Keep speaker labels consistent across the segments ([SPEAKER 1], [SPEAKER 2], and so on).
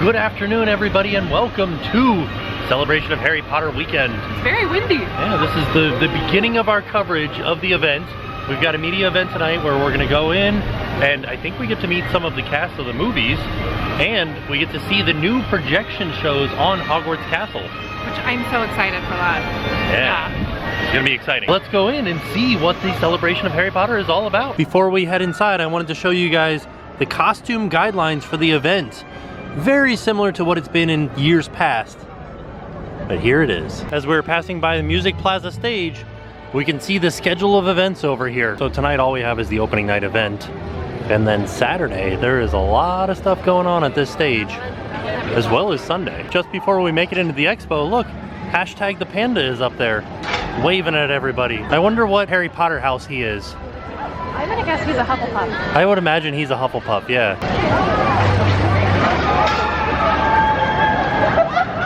[SPEAKER 1] Good afternoon, everybody, and welcome to Celebration of Harry Potter Weekend.
[SPEAKER 2] It's very windy.
[SPEAKER 1] Yeah, this is the beginning of our coverage of the event. We've got a media event tonight where we're going to go in, and I think we get to meet some of the cast of the movies, and we get to see the new projection shows on Hogwarts Castle.
[SPEAKER 2] Which I'm so excited for that.
[SPEAKER 1] Yeah. It's gonna be exciting. Let's go in and see what the Celebration of Harry Potter is all about. Before we head inside, I wanted to show you guys the costume guidelines for the event. Very similar to what it's been in years past. But here it is. As we're passing by the Music Plaza stage, we can see the schedule of events over here. So tonight all we have is the opening night event. And then Saturday, there is a lot of stuff going on at this stage, as well as Sunday. Just before we make it into the expo, look, hashtag the panda is up there, waving at everybody. I wonder what Harry Potter house he is.
[SPEAKER 2] I'm gonna guess he's a Hufflepuff.
[SPEAKER 1] I would imagine he's a Hufflepuff, yeah.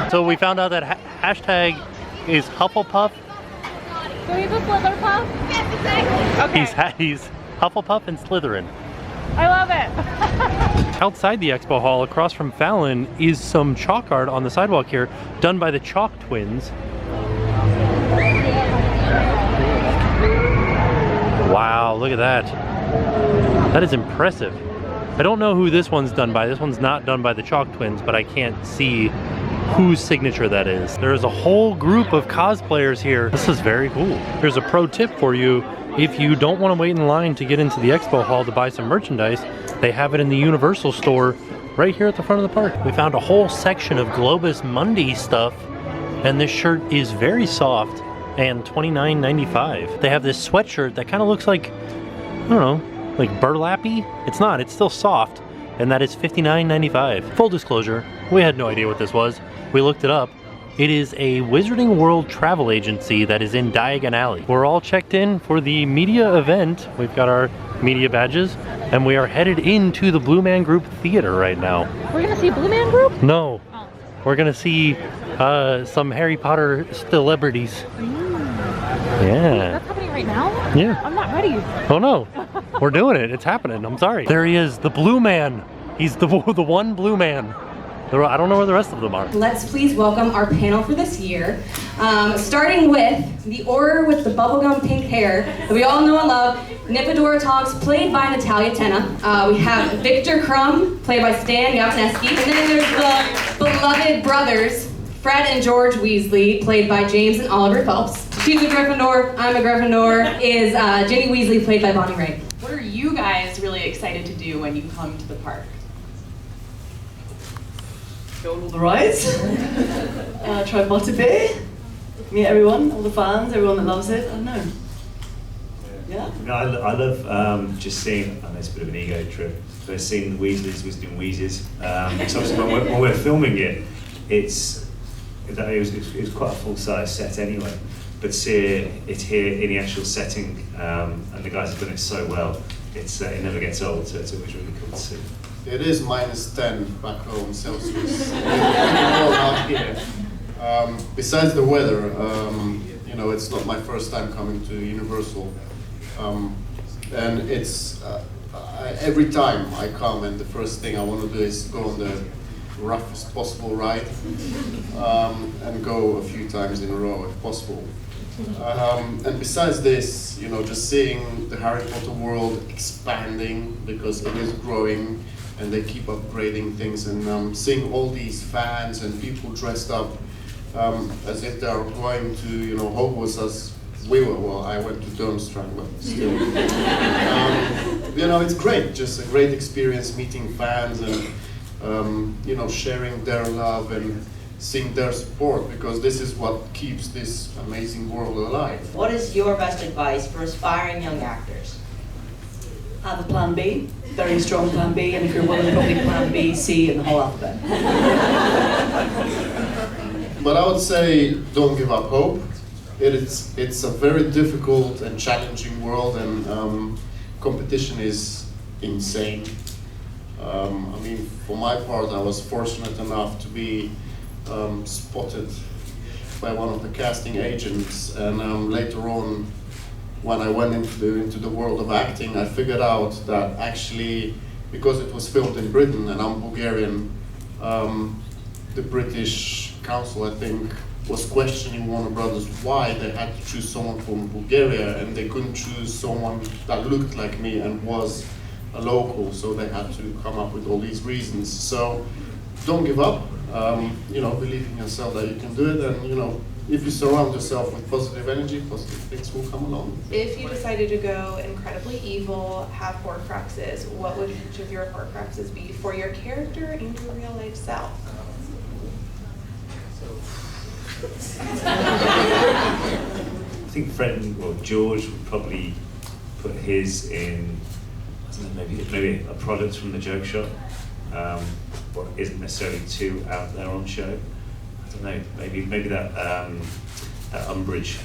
[SPEAKER 1] So we found out that hashtag is Hufflepuff.
[SPEAKER 2] So he's a Slytherpuff? Okay.
[SPEAKER 1] He's Hufflepuff and Slytherin.
[SPEAKER 2] I love it.
[SPEAKER 1] Outside the expo hall, across from Fallon, is some chalk art on the sidewalk here, done by the Chalk Twins. Wow, look at that. That is impressive. I don't know who this one's done by. This one's not done by the Chalk Twins, but I can't see whose signature that is. There is a whole group of cosplayers here. This is very cool. Here's a pro tip for you. If you don't want to wait in line to get into the expo hall to buy some merchandise, they have it in the Universal store right here at the front of the park. We found a whole section of Globus Mundi stuff, and this shirt is very soft and $29.95. They have this sweatshirt that kind of looks like, I don't know, like burlappy? It's not, it's still soft, and that is $59.95. Full disclosure, we had no idea what this was. We looked it up. It is a Wizarding World travel agency that is in Diagon Alley. We're all checked in for the media event. We've got our media badges, and we are headed into the Blue Man Group Theater right now.
[SPEAKER 2] We're gonna see Blue Man Group?
[SPEAKER 1] No.
[SPEAKER 2] Oh.
[SPEAKER 1] We're gonna see some Harry Potter celebrities. Yeah.
[SPEAKER 2] That's happening right now?
[SPEAKER 1] Yeah.
[SPEAKER 2] I'm not ready.
[SPEAKER 1] Oh no. We're doing it. It's happening. I'm sorry. There he is, the Blue Man. He's the one Blue Man. I don't know where the rest of them are.
[SPEAKER 3] Let's please welcome our panel for this year. Starting with the Auror with the bubblegum pink hair that we all know and love, Nipodora Tonks, played by Natalia Tena. We have Victor Crumb, played by Stan Yasneski. And then there's the beloved brothers, Fred and George Weasley, played by James and Oliver Phelps. She's a Gryffindor, I'm a Gryffindor, is Ginny Weasley, played by Bonnie Raitt.
[SPEAKER 4] What are you guys really excited to do when you come to the park?
[SPEAKER 5] Go on all the rides, try Butter Beer, meet everyone, all the fans, everyone that loves it, I don't know. Yeah?
[SPEAKER 6] No, I love just seeing, I know it's a bit of an ego trip, but seeing the Weasleys visiting Weezes. So obviously when we're filming it, it was quite a full-size set anyway, but see it here in the actual setting, and the guys have done it so well, it never gets old, so it's always really cool to see.
[SPEAKER 7] It is -10 back home Celsius. Out here. Besides the weather, you know, it's not my first time coming to Universal, and it's every time I come, and the first thing I want to do is go on the roughest possible ride, and go a few times in a row if possible. And besides this, you know, just seeing the Harry Potter world expanding, because it is growing and they keep upgrading things, and seeing all these fans and people dressed up as if they are going to, you know, Hogwarts as we were. Well, I went to Durmstrang, but still. You know, it's great, just a great experience meeting fans and, you know, sharing their love and seeing their support, because this is what keeps this amazing world alive.
[SPEAKER 8] What is your best advice for aspiring young actors?
[SPEAKER 5] Have a plan B, very strong plan B, and if you're willing, probably plan B, C, and the whole alphabet.
[SPEAKER 7] But I would say don't give up hope. It's a very difficult and challenging world, and competition is insane. I mean, for my part, I was fortunate enough to be spotted by one of the casting agents, and later on, when I went into the world of acting, I figured out that actually, because it was filmed in Britain and I'm Bulgarian, the British Council, I think, was questioning Warner Brothers why they had to choose someone from Bulgaria and they couldn't choose someone that looked like me and was a local, so they had to come up with all these reasons. So don't give up, believe in yourself that you can do it, and if you surround yourself with positive energy, positive things will come along.
[SPEAKER 4] If you decided to go incredibly evil, have Horcruxes, what would each of your Horcruxes be for your character and your real life self?
[SPEAKER 6] I think George would probably put his in, I don't know, maybe a product from the joke shop, what isn't necessarily too out there on show. I don't know, maybe that umbrage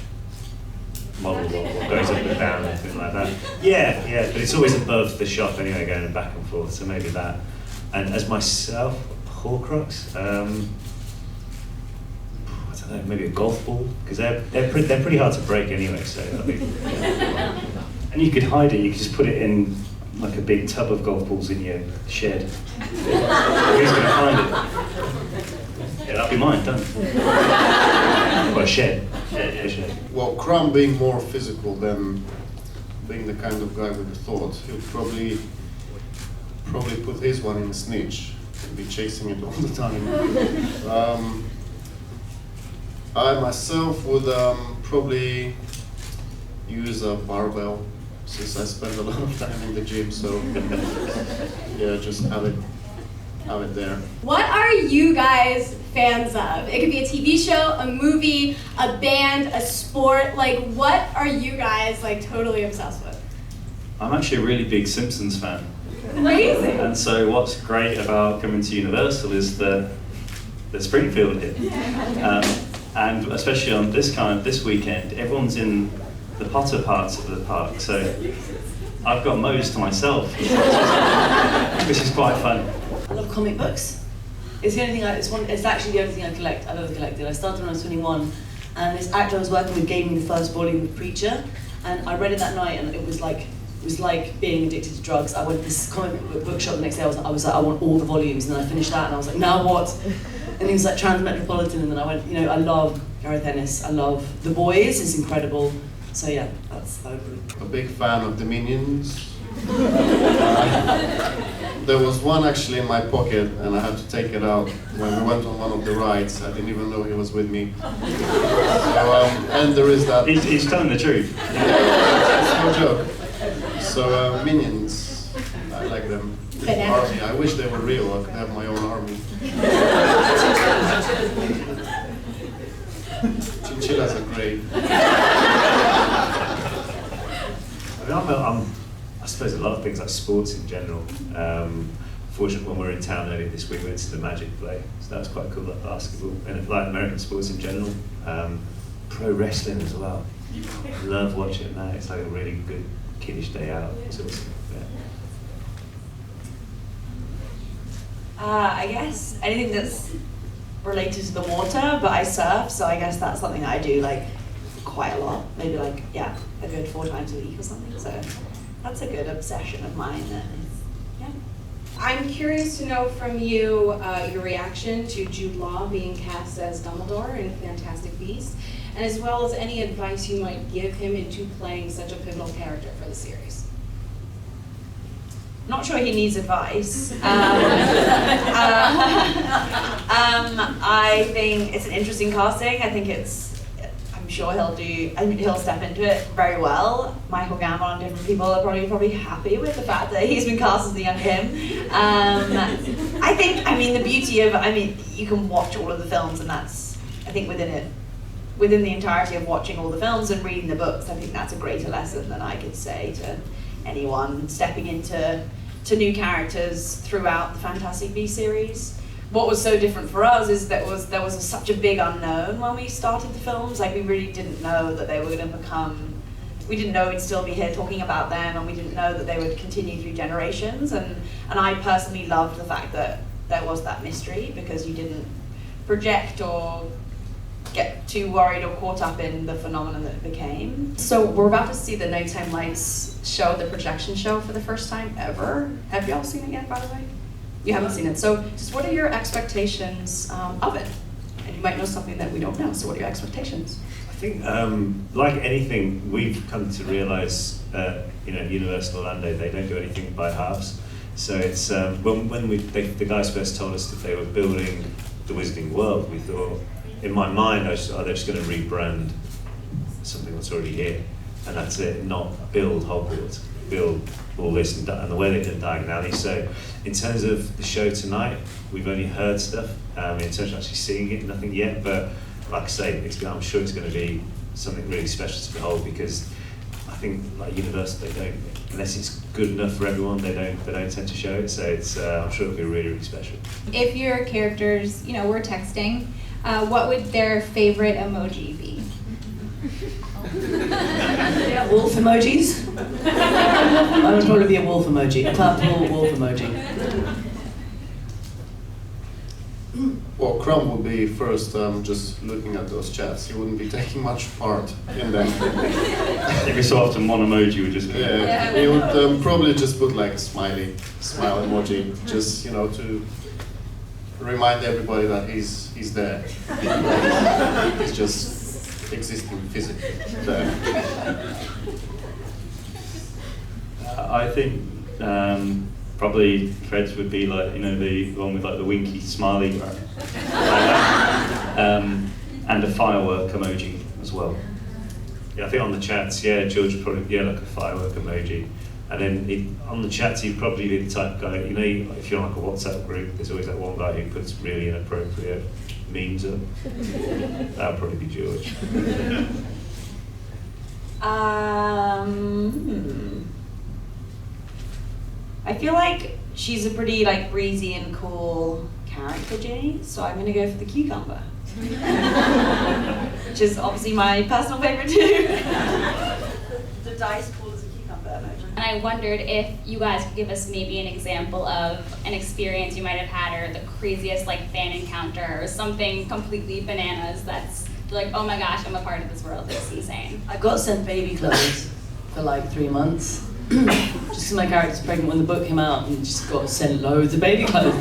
[SPEAKER 6] model what goes up and down and things like that. Yeah, but it's always above the shop anyway, going back and forth, so maybe that. And as myself, Horcrux, maybe a golf ball, because they're pretty hard to break anyway. So
[SPEAKER 9] and you could hide it. You could just put it in like a big tub of golf balls in your shed. Who's going to find it? Yeah, that'll be mine. Done. Or a shed. Yeah, shed.
[SPEAKER 7] Well, Crumb being more physical than being the kind of guy with the thought, he'll probably put his one in a snitch and be chasing it all the time. I myself would probably use a barbell, since I spend a lot of time in the gym, so yeah, just have it there.
[SPEAKER 10] What are you guys fans of? It could be a TV show, a movie, a band, a sport. Like, what are you guys like totally obsessed with?
[SPEAKER 9] I'm actually a really big Simpsons fan.
[SPEAKER 10] Crazy.
[SPEAKER 9] And so what's great about coming to Universal is the Springfield here. And especially on this weekend, everyone's in the Potter parts of the park, so I've got Moe's to myself, which is quite fun.
[SPEAKER 5] I love comic books. It's the only thing it's actually the only thing I've ever collected. I started when I was 21, and this actor I was working with gave me the first volume of Preacher, and I read it that night, and it was like being addicted to drugs. I went to this comic book bookshop the next day. I was like, I want all the volumes, and then I finished that, and I was like, now what? And he was like Transmetropolitan, and then I went, I love Gareth Ennis, I love The Boys, it's incredible. So yeah, that's
[SPEAKER 7] a big fan of the Minions. There was one actually in my pocket, and I had to take it out when we went on one of the rides. I didn't even know he was with me. So, and there is that.
[SPEAKER 9] He's telling the truth.
[SPEAKER 7] Yeah, it's no joke. So Minions, I like them. Army. I wish they were real. I could have my own army. Chinchillas are great.
[SPEAKER 6] I suppose a lot of things like sports in general. Fortunately, when we were in town earlier this week, we went to the Magic play, so that was quite cool. Like basketball and like American sports in general. Pro wrestling as well. I love watching that. It's like a really good kiddish day out. It's awesome. Yeah.
[SPEAKER 8] I guess anything that's related to the water, but I surf, so I guess that's something that I do like quite a lot. Maybe like, a good 4 times a week or something. So that's a good obsession of mine.
[SPEAKER 3] I'm curious to know from you your reaction to Jude Law being cast as Dumbledore in Fantastic Beasts, and as well as any advice you might give him into playing such a pivotal character for the series.
[SPEAKER 8] Not sure he needs advice. I think it's an interesting casting. I think I'm sure he'll step into it very well. Michael Gambon and different people are probably happy with the fact that he's been cast as the young him. I think, the beauty of, you can watch all of the films, and that's, I think within the entirety of watching all the films and reading the books, I think that's a greater lesson than I could say to anyone stepping into new characters throughout the Fantastic Beasts series. What was so different for us is that there was such a big unknown when we started the films. Like, we really didn't know that they were going to become, we didn't know we'd still be here talking about them, and we didn't know that they would continue through generations. And I personally loved the fact that there was that mystery, because you didn't project or get too worried or caught up in the phenomenon that it became.
[SPEAKER 4] So we're about to see the Nighttime Lights show, the projection show, for the first time ever. Have y'all seen it yet, by the way?
[SPEAKER 8] You haven't seen it. So just what are your expectations of it? And you might know something that we don't know. So what are your expectations?
[SPEAKER 6] I think, like anything, we've come to realise, Universal Orlando, they don't do anything by halves. So it's when the guys first told us that they were building the Wizarding World, we thought, in my mind, they're just going to rebrand something that's already here, and that's it. Not build Hogwarts, build all this, and the way they've done Diagon Alley. So in terms of the show tonight, we've only heard stuff. In terms of actually seeing it, nothing yet. But like I say, I'm sure it's going to be something really special to behold, because I think like Universal, they don't, unless it's good enough for everyone, they don't tend to show it. So it's I'm sure it'll be really, really special.
[SPEAKER 2] If your characters, were texting, what would their favorite emoji be?
[SPEAKER 5] Wolf emojis? I would probably be a wolf emoji, a purple wolf emoji.
[SPEAKER 7] Well, Crumb would be first just looking at those chats. He wouldn't be taking much part in them.
[SPEAKER 9] Every so often one emoji would just be...
[SPEAKER 7] Yeah, he would probably just put like a smile emoji, just, to remind everybody that he's there. He's just existing physically there.
[SPEAKER 9] I think probably Fred's would be like, the one with like the winky smiley, and a firework emoji as well.
[SPEAKER 6] Yeah, I think on the chats, George would probably like a firework emoji. And then on the chats, he'd probably be the type of guy, if you're on like a WhatsApp group, there's always that one guy who puts really inappropriate memes up. That would probably be George.
[SPEAKER 8] I feel like she's a pretty breezy and cool character, Ginny, so I'm gonna go for the cucumber. Which is obviously my personal favorite too. The dice pool is a cucumber emoji.
[SPEAKER 2] And I wondered if you guys could give us maybe an example of an experience you might have had, or the craziest fan encounter, or something completely bananas that's like, oh my gosh, I'm a part of this world, it's insane.
[SPEAKER 5] I got sent baby clothes for 3 months. Just because my character's pregnant when the book came out, and just got sent loads of baby clothes.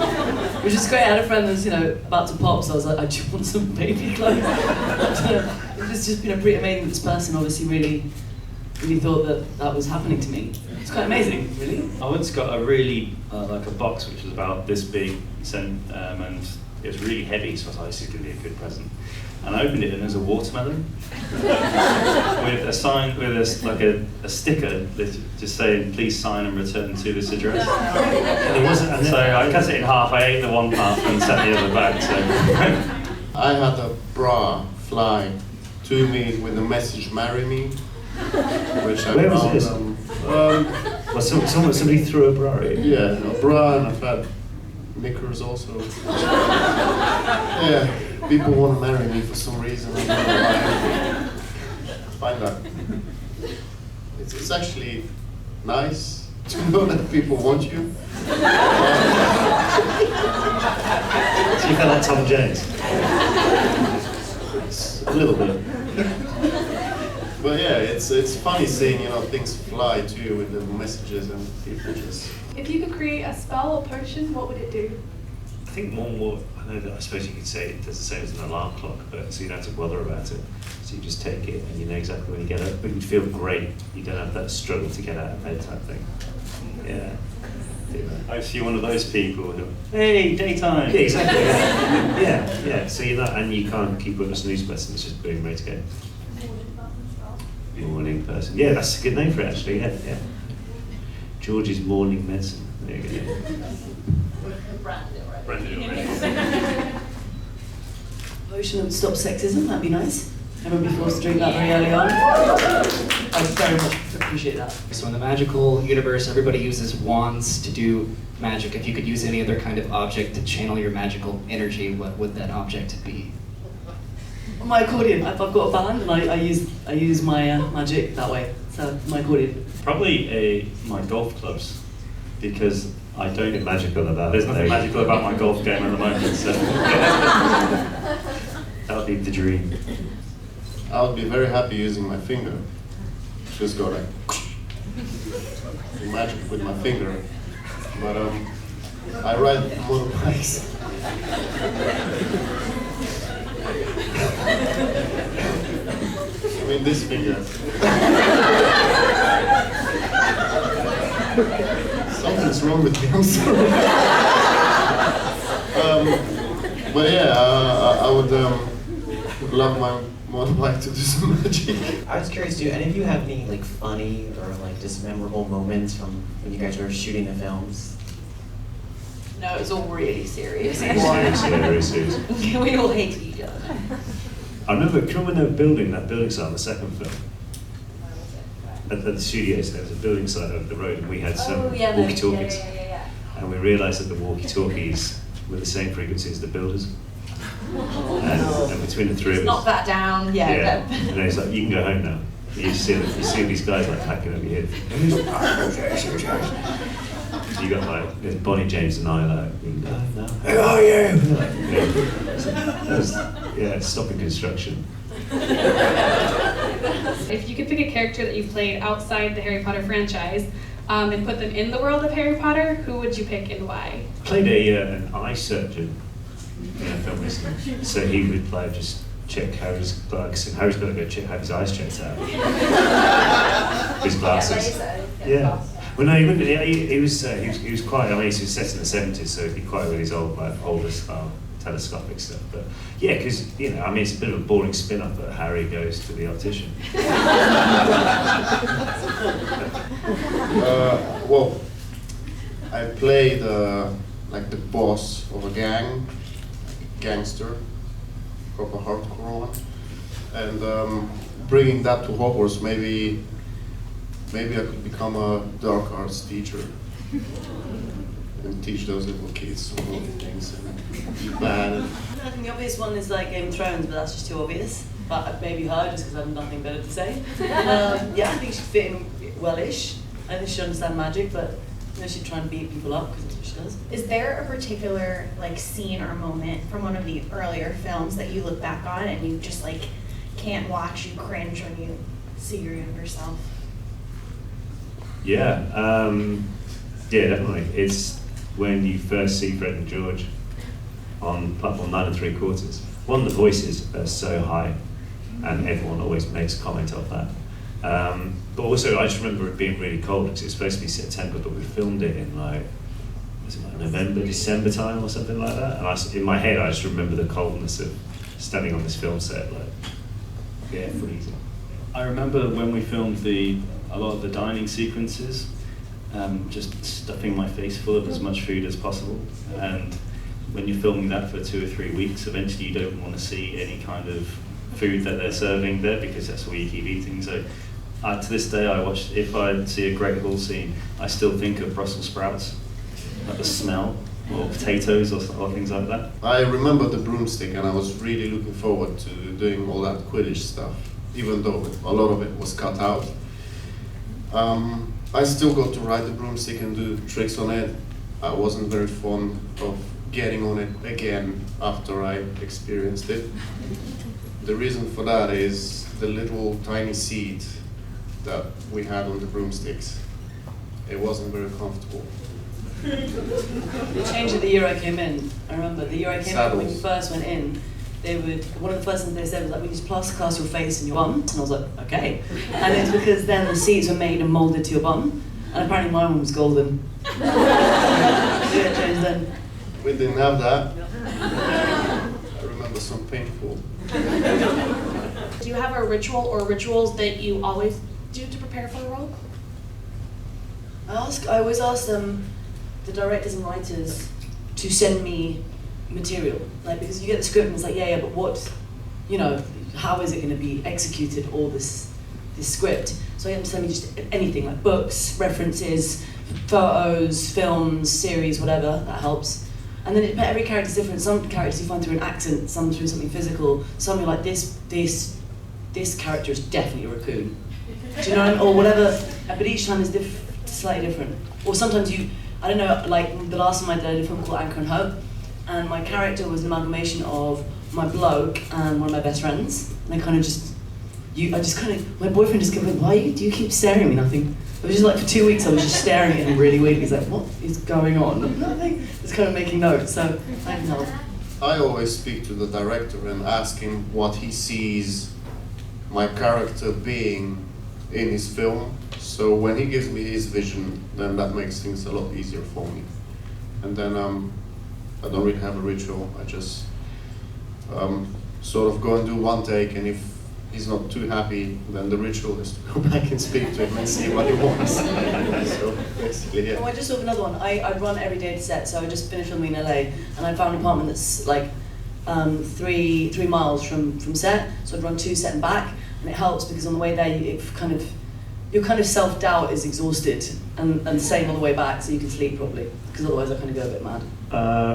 [SPEAKER 5] Which is great. I had a friend that was, about to pop, so I was like, I just want some baby clothes. It's just been pretty amazing. This person obviously really thought that was happening to me. It's quite amazing, really.
[SPEAKER 9] I once got a really, a box which was about this big, sent, and it was really heavy, so I was like, this is going to be a good present. And I opened it, and there's a watermelon with a sign, with a sticker just saying, please sign and return to this address. And it wasn't, so I cut it in half, I ate the one half and sent the other back, so.
[SPEAKER 7] I had a bra fly to me with the message, marry me, which I
[SPEAKER 6] Where was
[SPEAKER 7] found,
[SPEAKER 6] this? Somebody threw a bra in?
[SPEAKER 7] Yeah, a bra, and I've had knickers also. Yeah, people want to marry me for some reason. I don't know why. I find that it's actually nice to know that people want you.
[SPEAKER 6] So you felt like Tom Jones?
[SPEAKER 7] A little bit. But yeah, it's funny seeing things fly to you with the messages and people just.
[SPEAKER 10] If you could create a spell or potion, what would it do?
[SPEAKER 6] I think more. I know that I suppose you could say it does the same as an alarm clock, but so you don't have to bother about it. So you just take it and you know exactly when you get up, but you'd feel great. You don't have that struggle to get out of bed type thing. Yeah.
[SPEAKER 9] I see one of those people who, hey, daytime.
[SPEAKER 6] Yeah, exactly. Yeah. So you're not, and you can't keep on a snooze button. It's just boom, ready to go. Morning person. Yeah, that's a good name for it actually. Yeah. George's morning medicine. There you go. Branded already.
[SPEAKER 5] Potion that would stop sexism, that'd be nice. Everyone be forced to drink that very early on. I very much appreciate that.
[SPEAKER 11] So in the magical universe, everybody uses wands to do magic. If you could use any other kind of object to channel your magical energy, what would that object be?
[SPEAKER 5] My accordion. I've got a band, and I use my magic that way. So my accordion.
[SPEAKER 9] Probably my golf clubs, because I don't.
[SPEAKER 6] Nothing magical about
[SPEAKER 9] There's
[SPEAKER 6] it.
[SPEAKER 9] nothing magical about my golf game at the moment, so that would be the dream.
[SPEAKER 7] I would be very happy using my finger. Just go like magic with my finger. But I ride motorbikes. I mean, this finger. Something's wrong with me, I'm sorry. But yeah, I would love my motorbike to do some magic.
[SPEAKER 12] I was curious, do any of you have any like funny or like just memorable moments from when you guys were shooting the films?
[SPEAKER 8] No, it's all really serious.
[SPEAKER 6] Very serious.
[SPEAKER 8] We all hate each other.
[SPEAKER 6] I remember coming to building that building site on the second film. At the studios, there was a building site over the road, and we had some walkie-talkies. And we realised that the walkie-talkies were the same frequency as the builders. And between the three of us,
[SPEAKER 8] Knock that down,
[SPEAKER 6] yeah. And then he's like, "You can go home now." And you see these guys like packing up your head. You got like there's Bonnie, James, and I like, "Who are you?" Yeah, stopping construction.
[SPEAKER 13] If you could pick a character that you've played outside the Harry Potter franchise and put them in the world of Harry Potter, who would you pick and why?
[SPEAKER 6] I played an eye surgeon in a film recently, so he would like just check Harry's bugs, and Harry's got to go have his eyes checked out. His glasses. Yeah. Well, no, he was quite. I mean, he was set in the '70s, so he'd be quite with his old, like older style telescopic stuff. But yeah, because I mean, it's a bit of a boring spin-off, but Harry goes to the optician.
[SPEAKER 7] Well, I played like the boss of a gangster, proper hardcore one, and bringing that to Hogwarts, maybe I could become a dark arts teacher and teach those little kids all the things and be bad.
[SPEAKER 5] I think the obvious one is like Game of Thrones, but that's just too obvious. But maybe her, just because I have nothing better to say. Yeah, I think she'd fit in well-ish. I think she'd understand magic, but she'd try and beat people up, because that's what she does.
[SPEAKER 10] Is there a particular like scene or moment from one of the earlier films that you look back on and you just like can't watch, you cringe when you see your younger self?
[SPEAKER 6] Yeah, definitely. It's when you first see Fred and George on platform 9 3/4. One, the voices are so high, and everyone always makes a comment of that. But also, I just remember it being really cold because it was supposed to be September, but we filmed it in like November, December time or something like that. And in my head, I just remember the coldness of standing on this film set, like, yeah, freezing.
[SPEAKER 9] I remember when we filmed a lot of the dining sequences, just stuffing my face full of as much food as possible. And when you're filming that for 2 or 3 weeks, eventually you don't want to see any kind of food that they're serving there because that's all you keep eating. So to this day, if I see a Great Hall scene, I still think of Brussels sprouts, like the smell, or potatoes or things like that.
[SPEAKER 7] I remember the broomstick, and I was really looking forward to doing all that Quidditch stuff, even though a lot of it was cut out. I still got to ride the broomstick and do tricks on it. I wasn't very fond of getting on it again after I experienced it. The reason for that is the little tiny seat that we had on the broomsticks. It wasn't very comfortable.
[SPEAKER 5] They changed it the year I came in. I remember the year I came in, when you first went in, one of the first things they said was like, we just plaster cast your face and your bum. And I was like, okay. And it's because then the seats are made and molded to your bum. And apparently my one was golden. Yeah, changed then.
[SPEAKER 7] We didn't have that. I remember some painful.
[SPEAKER 13] Do you have a ritual or rituals that you always do to prepare for a role?
[SPEAKER 5] I always ask them, the directors and writers, to send me material, like, because you get the script and it's like, yeah, but what, how is it going to be executed, all this script? So you have to send me just anything, like books, references, photos, films, series, whatever, that helps. And then every character's different. Some characters you find through an accent, some through something physical, some you're like, this character is definitely a raccoon. Do you know what I mean? Or whatever, but each time is slightly different. Or sometimes I don't know, like the last time I did a film called Anchor and Hope, and my character was an amalgamation of my bloke and one of my best friends. And I kind of my boyfriend just kept going, do you keep staring at me? And I think, it was just like for 2 weeks I was just staring at him really weird. He's like, what is going on? Nothing. Just kind of making notes. So I can help.
[SPEAKER 7] I always speak to the director and ask him what he sees my character being in his film. So when he gives me his vision, then that makes things a lot easier for me. And then I don't really have a ritual. I just sort of go and do one take, and if he's not too happy, then the ritual is to go back and speak to him and see what he wants. So basically, yeah.
[SPEAKER 5] Oh, I just saw another one. I run every day to set, so I just finished filming in LA, and I found an apartment that's like 3 miles from set, so I'd run 2 set and back, and it helps because on the way there, your kind of self-doubt is exhausted, and the same on the way back, so you can sleep properly, because otherwise I kind of go a bit mad.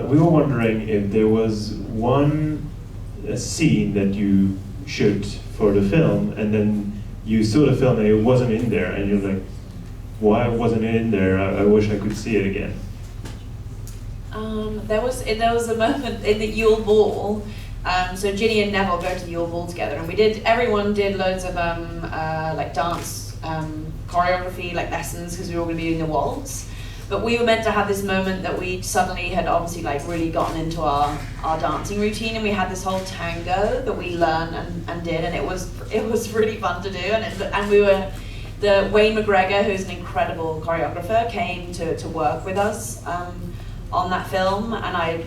[SPEAKER 6] We were wondering if there was one scene that you shoot for the film, and then you saw the film and it wasn't in there, and you're like, why wasn't it in there? I wish I could see it again.
[SPEAKER 8] There was a moment in the Yule Ball. So Ginny and Neville go to the Yule Ball together, and everyone did loads of like dance choreography, like lessons, because we were all going to be doing the waltz. But we were meant to have this moment that we suddenly had obviously like really gotten into our dancing routine, and we had this whole tango that we learned and did, and it was really fun to do. And we were, the Wayne McGregor, who's an incredible choreographer, came to work with us on that film, and I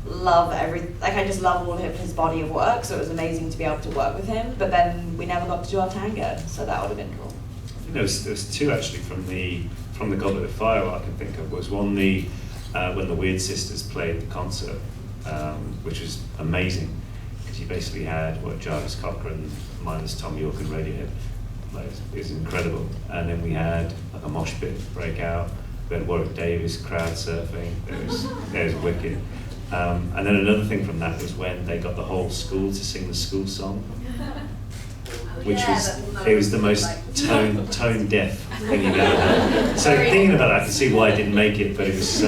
[SPEAKER 8] I just love all of his body of work, so it was amazing to be able to work with him. But then we never got to do our tango, so that would have been cool.
[SPEAKER 6] There's 2 actually from the Goblet of Fire I can think of. Was one when the Weird Sisters played the concert, which was amazing, because you basically had Jarvis Cochran minus Tom York and Radiohead. Like, it was incredible. And then we had like a mosh pit break out. We had Warwick Davis crowd surfing. It was wicked. And then another thing from that was when they got the whole school to sing the school song, which was the most tone deaf thing you've ever heard. So thinking about it, I can see why I didn't make it, but it was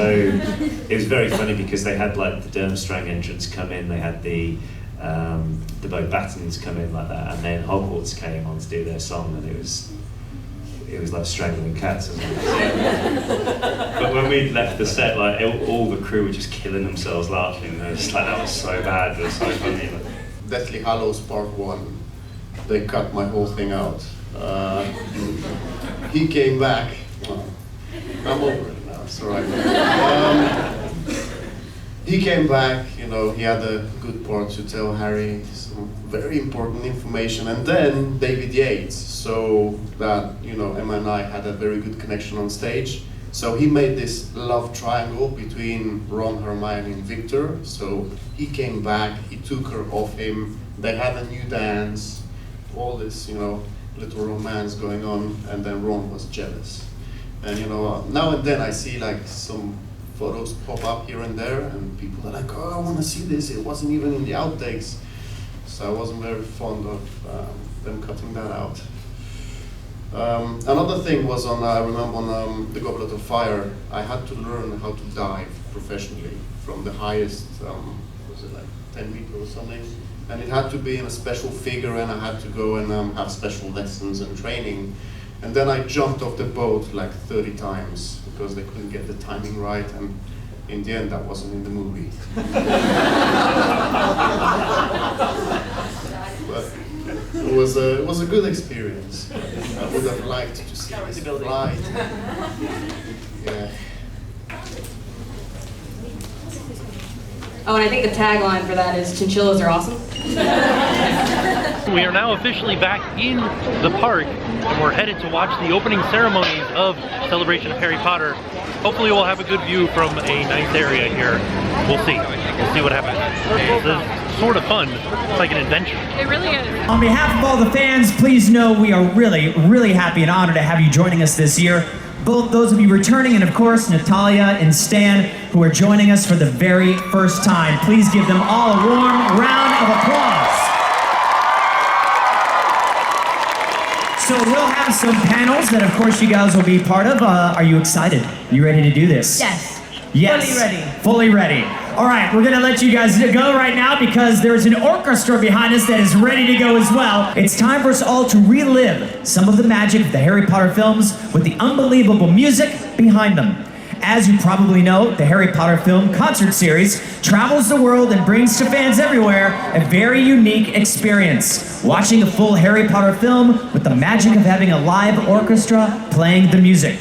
[SPEAKER 6] very funny because they had like the Durmstrang entrance come in, they had the Bo Battens come in like that, and then Hogwarts came on to do their song, and it was like strangling cats. But when we left the set, like all the crew were just killing themselves laughing. It was like, that was so bad, but it was so funny.
[SPEAKER 7] Deathly Hallows Part 1, they cut my whole thing out. He came back. Well, I'm over it now, it's alright. He came back, he had a good part to tell Harry some very important information, and then David Yates, so that, Emma and I had a very good connection on stage. So he made this love triangle between Ron, Hermione, and Victor. So he came back, he took her off him, they had a new dance, all this, little romance going on, and then Ron was jealous. And now and then I see like some photos pop up here and there, and people are like, oh, I want to see this, it wasn't even in the outtakes. So I wasn't very fond of them cutting that out. Another thing was I remember on the Goblet of Fire, I had to learn how to dive professionally from the highest, was it like 10 meters or something? And it had to be in a special figure, and I had to go and have special lessons and training. And then I jumped off the boat like 30 times because they couldn't get the timing right, and in the end that wasn't in the movie. But it was a good experience. I would have liked to see this fly. Yeah.
[SPEAKER 3] Oh, and I think the tagline for that is chinchillas are awesome.
[SPEAKER 1] We are now officially back in the park, and we're headed to watch the opening ceremonies of Celebration of Harry Potter. Hopefully we'll have a good view from a nice area here. We'll see. We'll see what happens. This is sort of fun. It's like an adventure.
[SPEAKER 13] It really is.
[SPEAKER 14] On behalf of all the fans, please know we are really, really happy and honored to have you joining us this year. Both those of you returning, and of course Natalia and Stan, who are joining us for the very first time. Please give them all a warm round of applause. So we'll have some panels that of course you guys will be part of. Are you excited? You ready to do this?
[SPEAKER 10] Yes.
[SPEAKER 14] Yes.
[SPEAKER 10] Fully ready.
[SPEAKER 14] Fully ready. All right, we're gonna let you guys go right now because there's an orchestra behind us that is ready to go as well. It's time for us all to relive some of the magic of the Harry Potter films with the unbelievable music behind them. As you probably know, the Harry Potter film concert series travels the world and brings to fans everywhere a very unique experience. Watching a full Harry Potter film with the magic of having a live orchestra playing the music.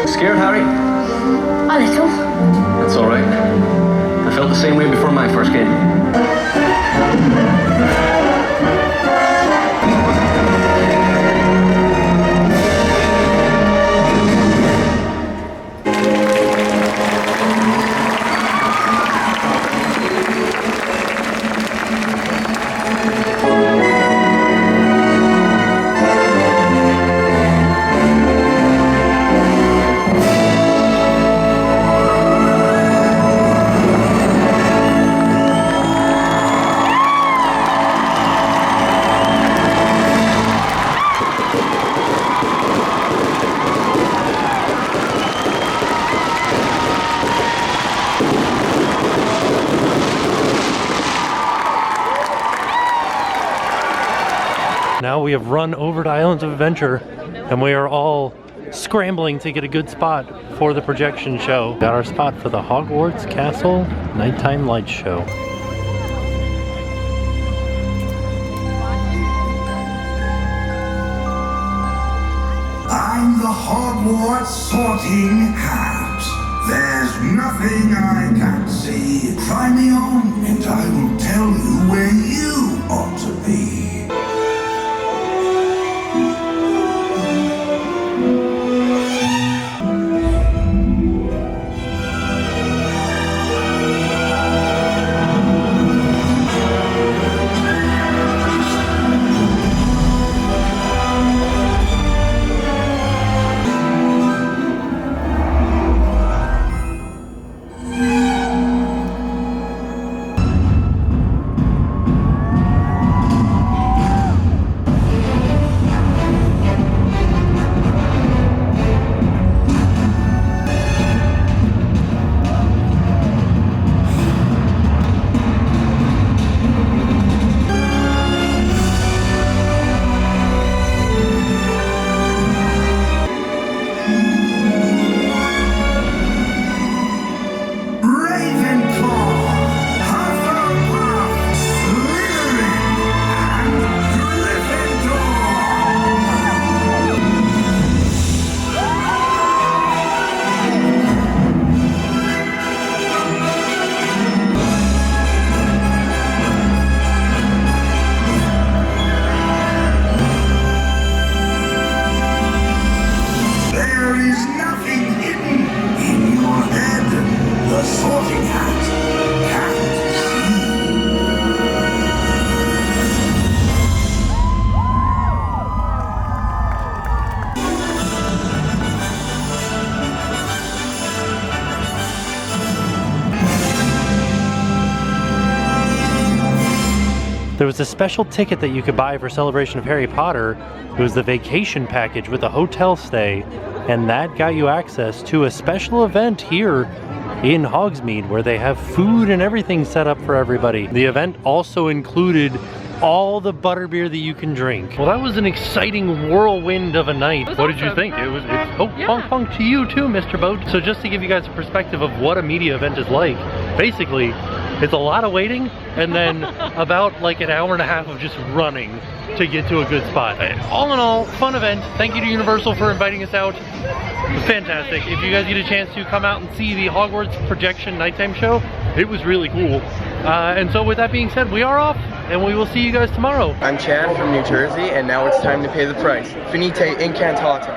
[SPEAKER 15] Scared, Harry?
[SPEAKER 10] A little.
[SPEAKER 15] That's all right. I felt the same way before my first game.
[SPEAKER 1] Now we have run over to Islands of Adventure and we are all scrambling to get a good spot for the projection show. Got our spot for the Hogwarts Castle Nighttime Light Show.
[SPEAKER 16] I'm the Hogwarts Sorting Hat. There's nothing I can't see. Try me on and I will tell you where you ought to be.
[SPEAKER 1] There was a special ticket that you could buy for Celebration of Harry Potter. It was the vacation package with a hotel stay, and that got you access to a special event here in Hogsmeade where they have food and everything set up for everybody. The event also included all the butterbeer that you can drink. Well, that was an exciting whirlwind of a night. What did you think? It's honk honk to you too, Mr. Boat. So just to give you guys a perspective of what a media event is like, basically, it's a lot of waiting and then about like an hour and a half of just running to get to a good spot. All in all, fun event. Thank you to Universal for inviting us out. It was fantastic. If you guys get a chance to come out and see the Hogwarts projection nighttime show, it was really cool. And so with that being said, we are off and we will see you guys tomorrow.
[SPEAKER 17] I'm Chad from New Jersey and now it's time to pay the price. Finite incantata.